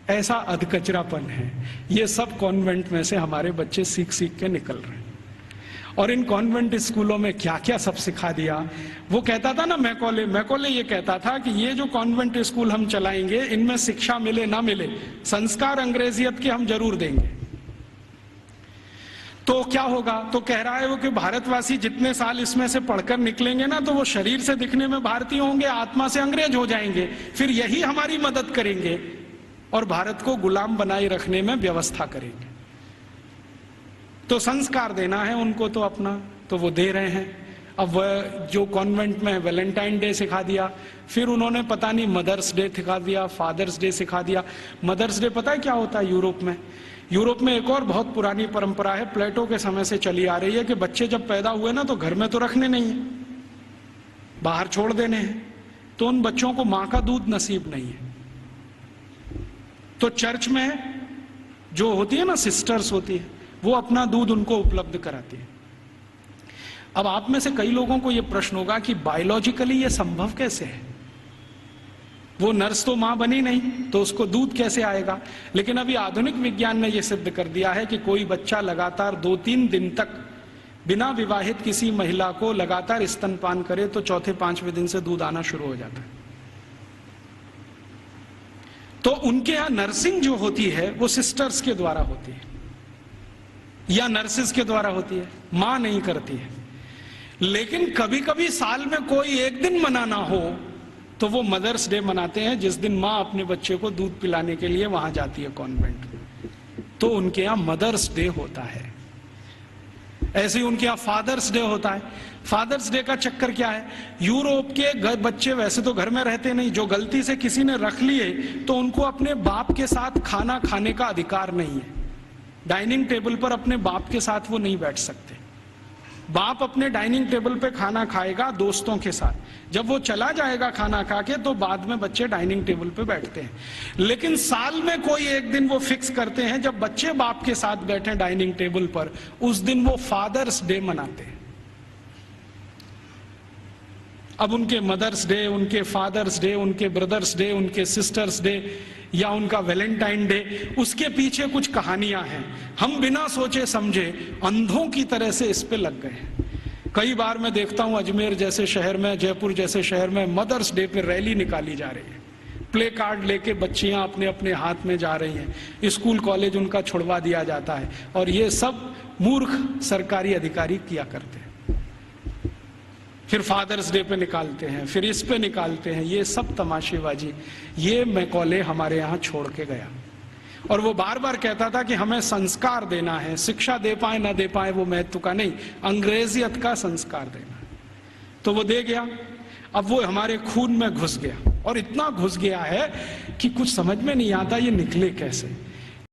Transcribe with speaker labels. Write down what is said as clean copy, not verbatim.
Speaker 1: ऐसा अधकचरापन है। ये सब कॉन्वेंट में से हमारे बच्चे सीख सीख के निकल रहे हैं। और इन कॉन्वेंट स्कूलों में क्या क्या सब सिखा दिया। वो कहता था ना, मैकॉले ये कहता था कि ये जो कॉन्वेंट स्कूल हम चलाएंगे, इनमें शिक्षा मिले ना मिले, संस्कार अंग्रेजियत के हम जरूर देंगे। तो क्या होगा? तो कह रहा है वो कि भारतवासी जितने साल इसमें से पढ़कर निकलेंगे ना, तो वो शरीर से दिखने में भारतीय होंगे, आत्मा से अंग्रेज हो जाएंगे। फिर यही हमारी मदद करेंगे और भारत को गुलाम बनाए रखने में व्यवस्था करेंगे। तो संस्कार देना है उनको तो अपना, तो वो दे रहे हैं। अब वह जो कॉन्वेंट में वैलेंटाइन डे सिखा दिया, फिर उन्होंने पता नहीं मदर्स डे सिखा दिया, फादर्स डे सिखा दिया। मदर्स डे पता है क्या होता है यूरोप में? यूरोप में एक और बहुत पुरानी परंपरा है, प्लेटो के समय से चली आ रही है, कि बच्चे जब पैदा हुए ना तो घर में तो रखने नहीं है, बाहर छोड़ देने हैं। तो उन बच्चों को मां का दूध नसीब नहीं है, तो चर्च में जो होती है ना, सिस्टर्स होती है, वो अपना दूध उनको उपलब्ध कराती है। अब आप में से कई लोगों को यह प्रश्न होगा कि बायोलॉजिकली ये संभव कैसे है? वो नर्स तो मां बनी नहीं, तो उसको दूध कैसे आएगा? लेकिन अभी आधुनिक विज्ञान ने यह सिद्ध कर दिया है कि कोई बच्चा लगातार 2-3 दिन तक बिना विवाहित किसी महिला को लगातार स्तनपान करे तो चौथे 5वें दिन से दूध आना शुरू हो जाता है। तो उनके यहां नर्सिंग जो होती है वो सिस्टर्स के द्वारा होती है या नर्सिस के द्वारा होती है, मां नहीं करती है। लेकिन कभी कभी साल में कोई एक दिन मनाना हो तो वो मदर्स डे मनाते हैं, जिस दिन मां अपने बच्चे को दूध पिलाने के लिए वहां जाती है कॉन्वेंट। तो उनके यहां मदर्स डे होता है। ऐसे ही उनके यहां फादर्स डे होता है। फादर्स डे का चक्कर क्या है? यूरोप के बच्चे वैसे तो घर में रहते नहीं, जो गलती से किसी ने रख लिए तो उनको अपने बाप के साथ खाना खाने का अधिकार नहीं है। डाइनिंग टेबल पर अपने बाप के साथ वो नहीं बैठ सकते। बाप अपने डाइनिंग टेबल पे खाना खाएगा दोस्तों के साथ, जब वो चला जाएगा खाना खा के तो बाद में बच्चे डाइनिंग टेबल पे बैठते हैं। लेकिन साल में कोई एक दिन वो फिक्स करते हैं जब बच्चे बाप के साथ बैठे डाइनिंग टेबल पर, उस दिन वो फादर्स डे मनाते हैं। अब उनके मदर्स डे, उनके फादर्स डे, उनके ब्रदर्स डे, उनके सिस्टर्स डे या उनका वैलेंटाइन डे, उसके पीछे कुछ कहानियां हैं। हम बिना सोचे समझे अंधों की तरह से इस पे लग गए हैं। कई बार मैं देखता हूं अजमेर जैसे शहर में, जयपुर जैसे शहर में मदर्स डे पे रैली निकाली जा रही है, प्ले कार्ड लेके बच्चियां अपने अपने हाथ में जा रही हैं, स्कूल कॉलेज उनका छुड़वा दिया जाता है। और ये सब मूर्ख सरकारी अधिकारी किया करते हैं। फिर फादर्स डे पे निकालते हैं, फिर इस पे निकालते हैं। ये सब तमाशेबाजी, ये मैकॉले हमारे यहाँ छोड़ के गया। और वो बार बार कहता था कि हमें संस्कार देना है, शिक्षा दे पाए ना दे पाए वो महत्व का नहीं, अंग्रेजियत का संस्कार देना है। तो वो दे गया। अब वो हमारे खून में घुस गया, और इतना घुस गया है कि कुछ समझ में नहीं आता ये निकले कैसे।